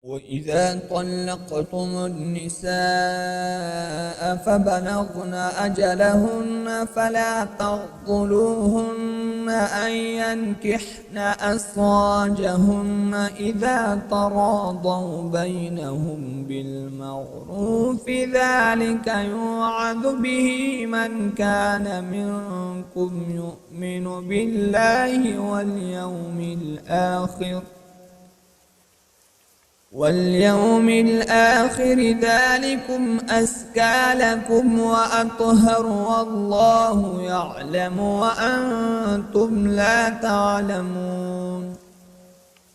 وإذا طلقتم النساء فبلغن أجلهن فلا تعضلوهن أن ينكحن أزواجهن إذا تراضوا بينهم بالمعروف، ذلك يوعظ به من كان منكم يؤمن بالله واليوم الآخر، ذلكم أزكى لكم وأطهر، والله يعلم وأنتم لا تعلمون.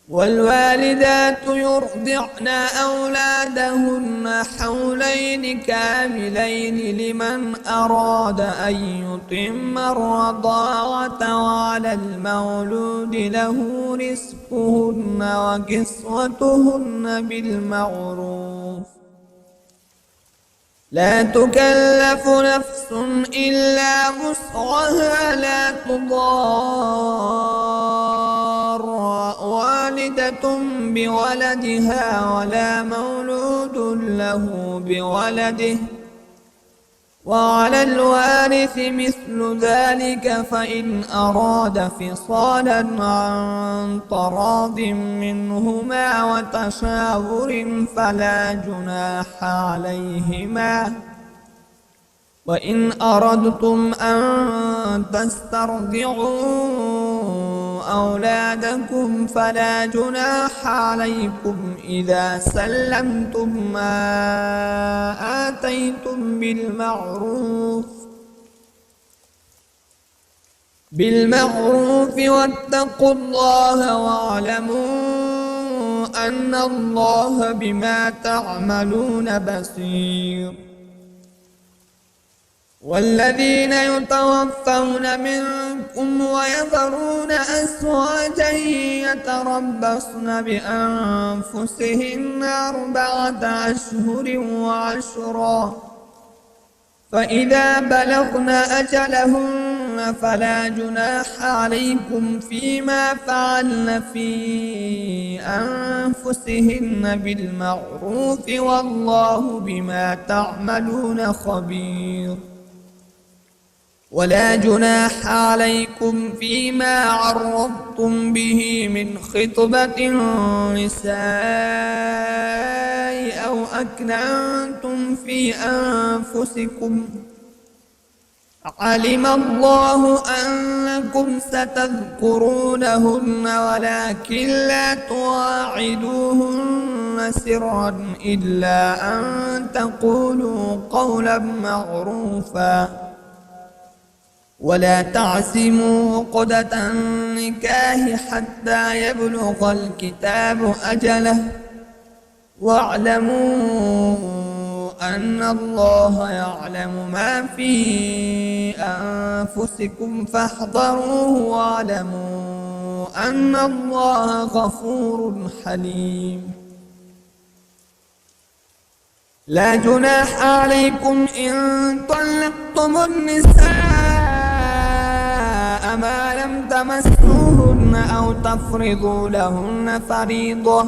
والوالدات يرضعن أولادهن حولين كاملين لمن أراد أن يتم الرضاعة، وعلى المولود له رزقهن وكسوتهن بالمعروف، لا تكلف نفس إلا وسعها، لا تضار والدة بولدها ولا مولود له بولده، وعلى الوارث مثل ذلك، فإن أراد فصالا عن تراض منهما وتشاور فلا جناح عليهما. وإن أردتم أن تسترضعوا أولادكم فلا جناح عليكم إذا سلمتم ما آتيتم بالمعروف، واتقوا الله واعلموا أن الله بما تعملون بصير. والذين يتوفون منكم ويذرون أزواجا يتربصن بأنفسهن 4 أشهر وعشرا، فإذا بلغن أجلهن فلا جناح عليكم فيما فعلن في أنفسهن بالمعروف، والله بما تعملون خبير. ولا جناح عليكم فيما عرضتم به من خطبة النساء أو أكننتم في أنفسكم، علم الله أنكم ستذكرونهن ولكن لا تواعدوهن سرا إلا أن تقولوا قولا معروفا، ولا تعزموا عقدة النكاح حتى يبلغ الكتاب أجله، واعلموا أن الله يعلم ما في أنفسكم فاحذروه، واعلموا أن الله غفور حليم. لا جناح عليكم إن طلقتم النساء ما لم تمسوهن أو تفرضوا لهن فريضة،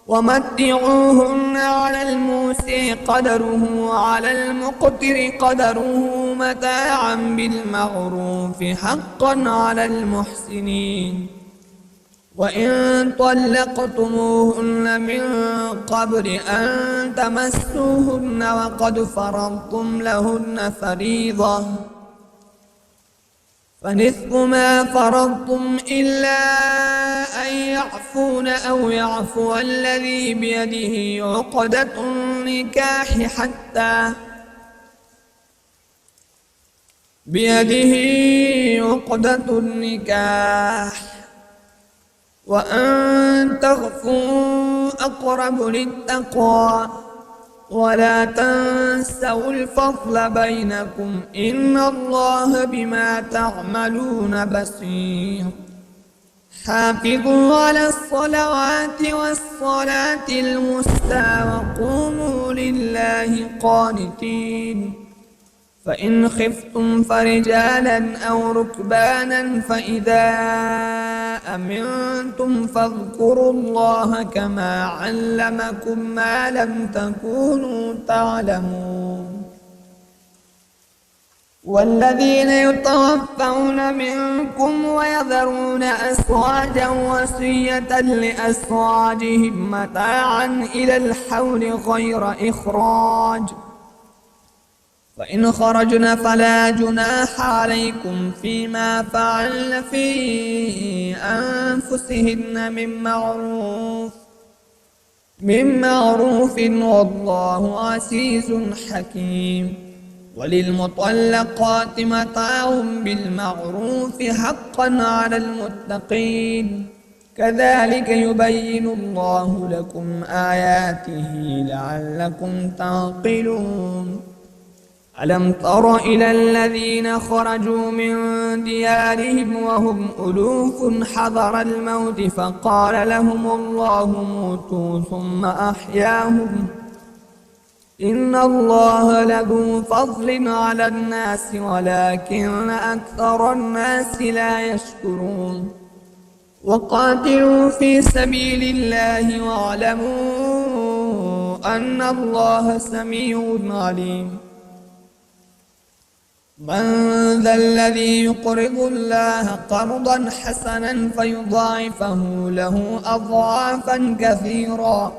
ومتعوهن على الموسع قدره وعلى المقتر قدره متاعا بالمعروف حقا على المحسنين. وإن طلقتموهن من قبل أن تمسوهن وقد فرضتم لهن فريضة، فنصف ما فرضتم إلا أن يعفون أو يعفو الذي بيده عقدة النكاح وأن تغفوا أقرب للتقوى، ولا تنسوا الفضل بينكم إن الله بما تعملون بصير. حافظوا على الصلوات والصلاة الوسطى وقوموا لله قانتين. فإن خفتم فرجالا أو ركبانا فإذا أمنتم فاذكروا الله كما علمكم ما لم تكونوا تعلمون. والذين يتوفون منكم ويذرون أزواجا وصية لأزواجهم متاعا إلى الحول غير إخراج، فإن خرجن فلا جناح عليكم فيما فعلن في أنفسهن من معروف والله عزيز حكيم. وللمطلقات متاع بالمعروف حقا على المتقين، كذلك يبين الله لكم آياته لعلكم تعقلون. ألم تر إلى الذين خرجوا من ديارهم وهم ألوف حذر الموت فقال لهم الله موتوا ثم أحياهم، إن الله لذو فضل على الناس ولكن أكثر الناس لا يشكرون. وقاتلوا في سبيل الله واعلموا أن الله سميع عليم. من ذا الذي يقرض الله قرضا حسنا فيضاعفه له أضعافا كثيرا،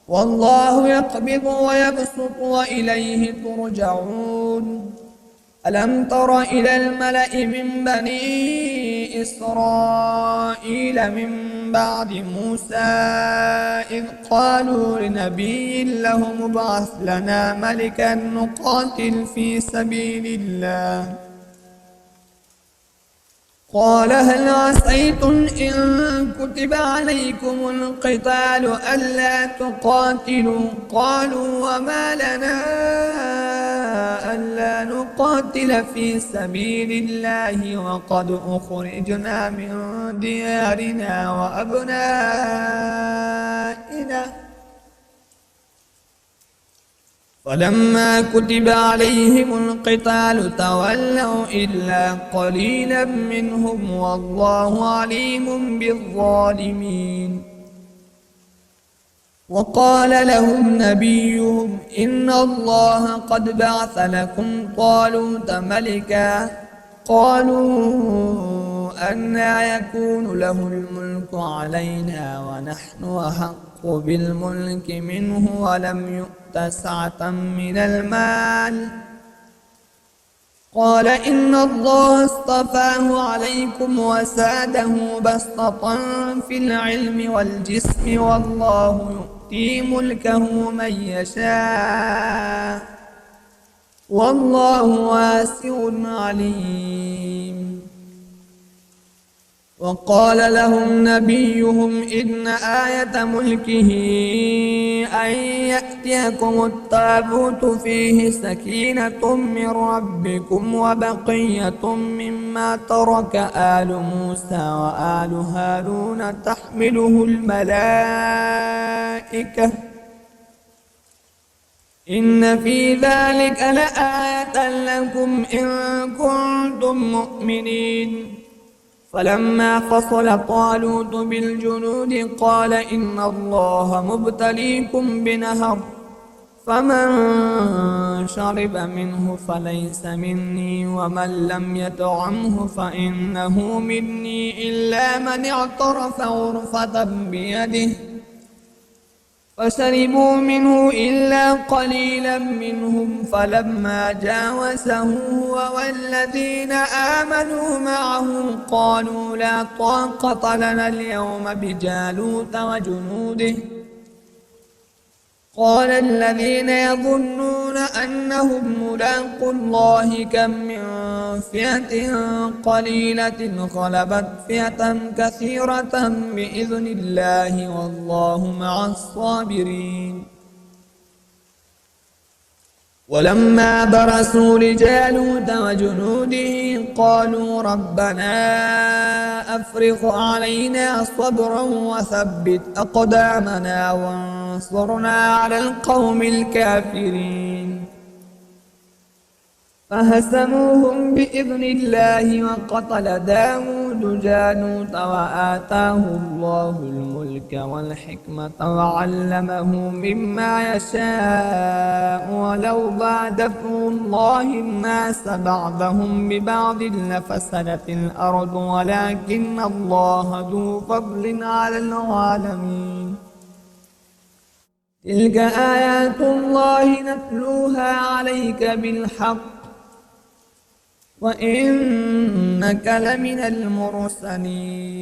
والله يقبض ويبسط وإليه ترجعون. ألم تر إلى الملأ من بني إسرائيل من بعد موسى إذ قالوا لنبي له ابعث لنا ملكا نقاتل في سبيل الله، قال هل عسيتم إن كتب عليكم القتال ألا تقاتلوا؟ قالوا وما لنا ألا نقاتل في سبيل الله وقد أخرجنا من ديارنا وأبنائنا. فلما كتب عليهم القتال تولوا إلا قليلا منهم والله عليم بالظالمين. وقال لهم نبيهم إن الله قد بعث لكم طالوت ملكا، قالوا أنى يكون له الملك علينا ونحن أحق بالملك منه ولم يؤت سعة من المال، قال إن الله اصطفاه عليكم وزاده بسطة في العلم والجسم والله يؤتي ملكه من يشاء والله واسع عليم. وقال لهم نبيهم إن آية ملكه أن يأتيكم التابوت فيه سكينة من ربكم وبقية مما ترك آل موسى وآل هارون تحمله الملائكة إن في ذلك لآية لكم إن كنتم مؤمنين. فلما فصل طالوت بالجنود قال إن الله مبتليكم بنهر فمن شرب منه فليس مني ومن لم يطعمه فإنه مني إلا من اعترف غرفة بيده، فشربوا منه إلا قليلا منهم. فلما جاوزه هو والذين آمنوا معه قالوا لا طاقة لنا اليوم بجالوت وجنوده. قال الذين يظنون أنهم ملاقو الله كم من فئة قليلة غلبت فئة كثيرة بإذن الله والله مع الصابرين. ولما برزوا لجالوت وجنوده قالوا ربنا أفرغ علينا صبرا وثبت أقدامنا وانصرنا على القوم الكافرين. فهزموهم بإذن الله وقتل داود جالوت وآتاه الله الملك والحكمة وعلمه مما يشاء ولولا دفع الله الناس بعضهم ببعض لفسدت الأرض ولكن الله ذو فضل على العالمين. تلك آيات الله نتلوها عليك بالحق وإنك لمن المرسلين.